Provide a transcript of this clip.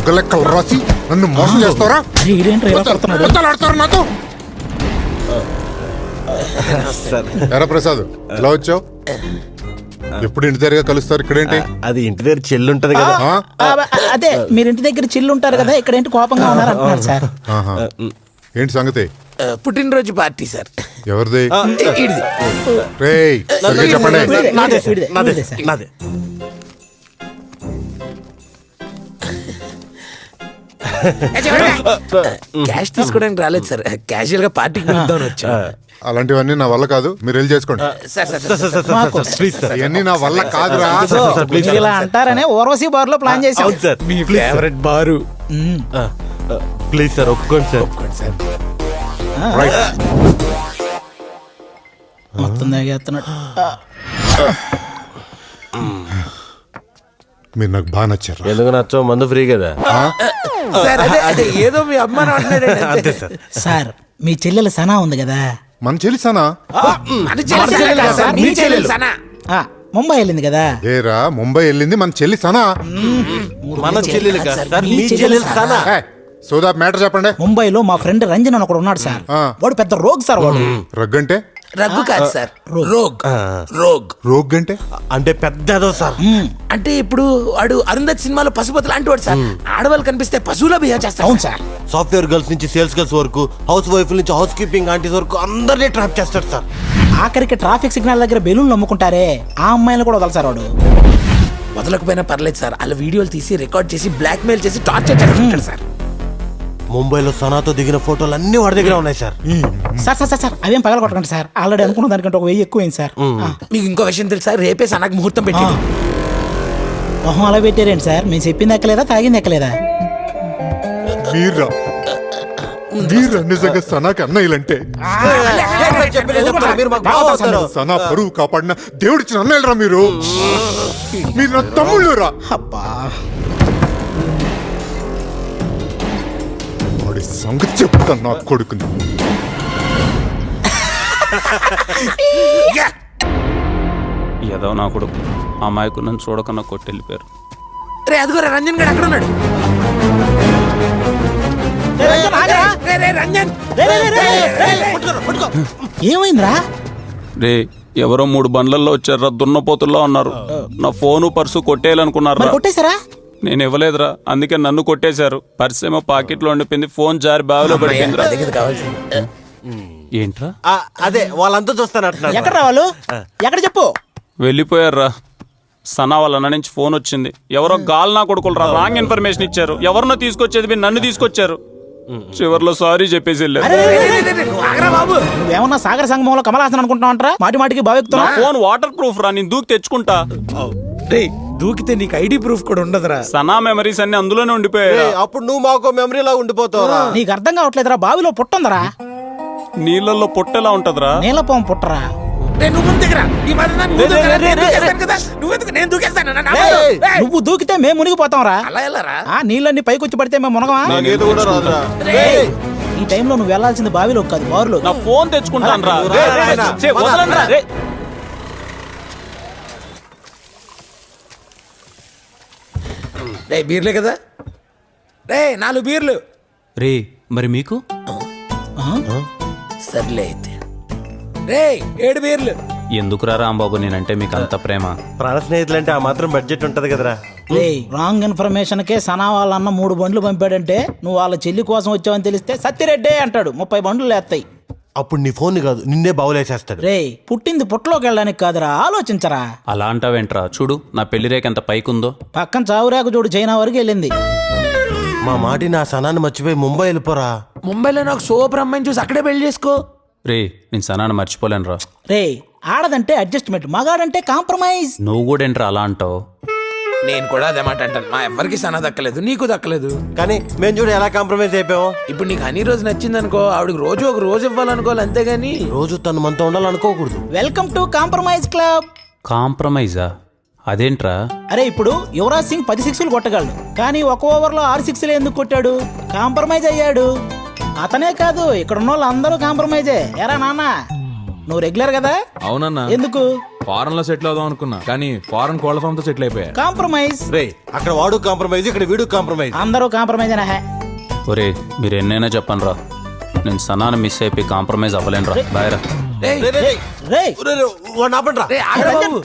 దొంగలెక్కలు రాసి నన్ను మోసం చేస్తారా? నాతో ఎరా ప్రసాద్, ఎలా వచ్చావు? ఎప్పుడు ఇంటి దగ్గర కలుస్తారు? ఇక్కడేంటి? అది ఇంటి దగ్గర చెల్లి ఉంటది కదా. అదే మీరు ఇంటి దగ్గర చిల్లు ఉంటారు కదా, ఇక్కడ ఏంటి కోపంగా ఉన్నారు అంటున్నారు సార్. ఏంటి సంగతి? పుట్టినరోజు పార్టీ సార్. ఎవరిది? ఈడిది. రేయ్, సరిగ్గా చెప్పండి. నాదే. క్యాష్ తీసుకోవడానికి రాలేదు సార్, క్యాజువల్ గా పార్టీకి పిలుద్దామని వచ్చా. అలాంటివన్నీ నా వల్ల కాదు, మీరు వెళ్ళి చేసుకోండి. సార్ సార్ సార్ ఇవన్నీ నా వల్ల కాదురా. మీరు ఇలా అంటారనే ఓర్వశీ బార్ లో ప్లాన్ చేసాం. అవును సార్, మీ ఫేవరెట్ బారు. ప్లీజ్ సార్, ఒప్పుకోండి సార్. ఒప్పుకోండి సార్. మొత్తం తాగేస్తున్నాడు. మీరు నాకు బాగా నచ్చారు. ఎందుకు నచ్చో? మందు ఫ్రీ కదా. సార్ అదే ఏదో మీ అమ్మాయి అంటున్నాడు సార్. మీ చెల్లెలు సనా ఉంది కదా, మన చెల్లిసానా? మీ చెల్లెలు సనా ముంబై వెళ్ళింది కదా. ఏరా, ముంబై వెళ్ళింది మన చెల్లి సనా? మన చెల్లెలు కాదు సార్, మీ చెల్లెలు సనా. సోదా మ్యాటర్ చెప్పండి. ముంబైలో మా ఫ్రెండ్ రంజన్ అని ఒకడు ఉన్నాడు సార్. వాడు పెద్ద రోగ్ సార్. వాడు రగ్ అంటే? రగ్గు కాదు సార్, రోగ్. రోగ్ రోగ్ అంటే? అంటే పెద్దదో సార్. అంటే ఇప్పుడు వాడు అరుంధతి సినిమాలో పశుపతి లాంటి వాడు సార్. ఆడవాళ్ళు కనిపిస్తే పశువులా బిహేవ్ చేస్తాడు. అవును సార్. సాఫ్ట్వేర్ గర్ల్స్ నుంచి సేల్స్ గర్ల్స్ వరకు, హౌస్ వైఫ్ నుంచి హౌస్ కీపింగ్ ఆంటీస్ వరకు అందరినీ ట్రాప్ చేస్తాడు సార్. ఆఖరికి ట్రాఫిక్ సిగ్నల్ దగ్గర బెలూన్లు అమ్ముకుంటారే, ఆ అమ్మాయిలు కూడా వదలసారు వాడు. వదలకపోయినా పర్లేదు సార్, అలా వీడియోలు తీసి రికార్డ్ చేసి బ్లాక్ మెయిల్ చేసి టార్చర్ చేస్తుంటాడు సార్. ముంబైలో సనాతో దిగిన ఫోటోలు అన్ని వాడి దగ్గర ఉన్నాయి సార్. సార్ సార్ సార్ అవేం పగల కొట్టకండి సార్. ఆల్రెడీ అనుకున్న దానికంటే 1000 ఎక్కువైంది సార్. మీకు ఇంకో విషయం తెలుసా? రేపే సనాకు ముహూర్తం పెట్టింది. మొహం అలా పెట్టారేంటి సార్? మేము చెప్పింది ఎక్కలేదా, తాగింది ఎక్కలేదా? వీర్రా నిజంగా సనాకి అన్నయ్యలంటే సనా పరువు కాపాడిన దేవుడిచ్చిన అన్నయ్యలరా మీరు. మీరు నా తమ్ముళ్ళురా. అబ్బా, వాడి సంగతి చెప్తాను నా కొడుకుని. ఏదో నా కొడుకు అమాయకు నన్ను చూడకన్నా కొట్టెళ్ళిపోయారు. రే అదిగోరా రంజన్ గడు అక్కడ ఉన్నాడు. ఏమైందిరా? రే, ఎవరో 3 బండ్లల్లో వచ్చారా, దున్నపోతుల్లో ఉన్నారు. నా ఫోను పర్సు కొట్టేయాలనుకున్నారా? కొట్టేశారా? నేను ఇవ్వలేదురా, అందుకే నన్ను కొట్టేశారు. పర్సు ఏమో పాకెట్లో ఉండిపోయింది, ఫోన్ జారి బావిలో పడిపోయిందిరా. ఏంట్రా? అదే వాళ్ళంతా చూస్తానంటున్నారు. ఎక్కడ రావాలు? ఎక్కడ చెప్పు. వెళ్ళిపోయారా. సనా వాళ్ళ అన్న నుంచి ఫోన్ వచ్చింది. ఎవరో గాల్ నా కొడుకులు రా, రాంగ్ ఇన్ఫర్మేషన్ ఇచ్చారు. ఎవరినో తీసుకొచ్చేది మీరు నన్ను తీసుకొచ్చారు. చివర్లో సారీ చెప్పేసి వెళ్ళారు. నువ్వేమన్నా సాగర సంగమంలో కమలాసన్ అనుకుంటున్నావు అంటారా? మాటి మాటికి బావెక్తున్నా. ఫోన్ వాటర్ ప్రూఫ్ రా, నేను దూకి తెచ్చుకుంటా. దూకితే నీకు ఐడి ప్రూఫ్ కూడా ఉండదురా. సనా మెమరీస్ అన్ని అందులోనే ఉండిపోయాయి. అప్పుడు నువ్వు మాకు మెమరీ లా ఉండిపోతావురా. నీకు అర్థం కావట్లేదురా. బావిలో పుట్టుందరా. నీళ్ళల్లో పొట్టెలా ఉంటదిరా? నీలపోం పుట్టరా. నువ్వు దూకితే మేము మునిగిపోతాంరా. నీళ్ళన్ని పైకొచ్చి పడితే మేము మునగమా? ఈ టైంలో నువ్వు వెళ్లాల్సింది బావిలో కాదు, బారులో. నా ఫోన్ తెచ్చుకుంటాను రా. బీర్లే కదా రే, 4 బీర్లు రే. మరి మీకు? సర్లే అయితే రే 7 బీర్లు. ఎందుకురా రాంబాబు నేనంటే మీకు అంత ప్రేమ? ప్రాణ స్నేహితులంటే ఆ మాత్రం బడ్జెట్ ఉంటది కదరా. రాంగ్ ఇన్ఫర్మేషన్ కే సనా వాళ్ళ అన్న 3 బండ్లు పంపాడంటే నువ్వు వాళ్ళ చెల్లి కోసం వచ్చావని తెలిస్తే సత్తిరెడ్డే అంటాడు, 30 బండ్లు లేస్తాయి. అప్పుడు నీ ఫోన్ కాదు, నిన్నే బావులేసేస్తాడు. రే, పుట్టింది పుట్టలోకి వెళ్ళడానికి కాదురా, ఆలోచించరా. అలా అంటావేంట్రా? చూడు నా పెళ్లి రేఖ ఎంత పైకుందో. పక్కన చావురేక చూడు, చైనా వరకు వెళ్ళింది. మా మాటి నా సనాన్ని మర్చిపోయి ముంబై వెళ్ళిపోరా. ముంబైలో నాకు సూపర్ అమ్మాయిని చూసి అక్కడే పెళ్లి చేసుకో. రే, నేను సనాన్ని మర్చిపోలేను రా. రే, ఆడదంటే అడ్జస్ట్మెంట్, మగాడంటే కాంప్రమైజ్. నువ్వు కూడా ఏంట్రా అలా అంటావు? నేను కూడా అదే మాట అంటాను. మా ఎవరికి సనా దక్కలేదు, నీకు దక్కలేదు. కానీ మేము చూడు ఎలా కాంప్రమైజ్ అయిపోయాం. ఇప్పుడు నీకు అన్ని రోజు నచ్చింది అనుకో, ఆవిడకి రోజు ఒక రోజు ఇవ్వాలనుకోవాలి, అంతేగాని రోజు తను మనతో ఉండాలనుకోకూడదు. Welcome to compromise club. కాంప్రమైజా? అదేంట్రా? అరే, ఇప్పుడు యువరాజ్ సింగ్ 10 సిక్స్లు కొట్టగలడు, కానీ 1 ఓవర్లో 6 సిక్స్లు ఎందుకు కొట్టాడు? కాంప్రమైజ్ అయ్యాడు. అతనే కాదు, ఇక్కడ ఉన్న వాళ్ళు అందరూ కాంప్రమైజే. ఎరా నాన్న, నువ్వు రెగ్యులర్ కదా? అవునన్నా. ఎందుకు? ఫారెన్ లో సెటిల్ అవుదాం అనుకున్నా కానీ ఫారెన్ కోళ్ల ఫామ్ తో సెటిల్ అయిపోయా. కాంప్రమైజ్. రే అక్కడ వాడు కాంప్రమైజ్, ఇక్కడ వీడు కాంప్రమైజ్. అందరూ కాంప్రమైజ్ అనే. ఒరే మీరు ఎన్నైనా చెప్పండి రా, నేను సనాను మిస్ అయిపోయి కాంప్రమైజ్ అవ్వలేను రా. బాయ్ రా. రే, రే, రే. రేయ్ రే, రే, వాడిని ఆపండి రా. రే ఆగరా బాబు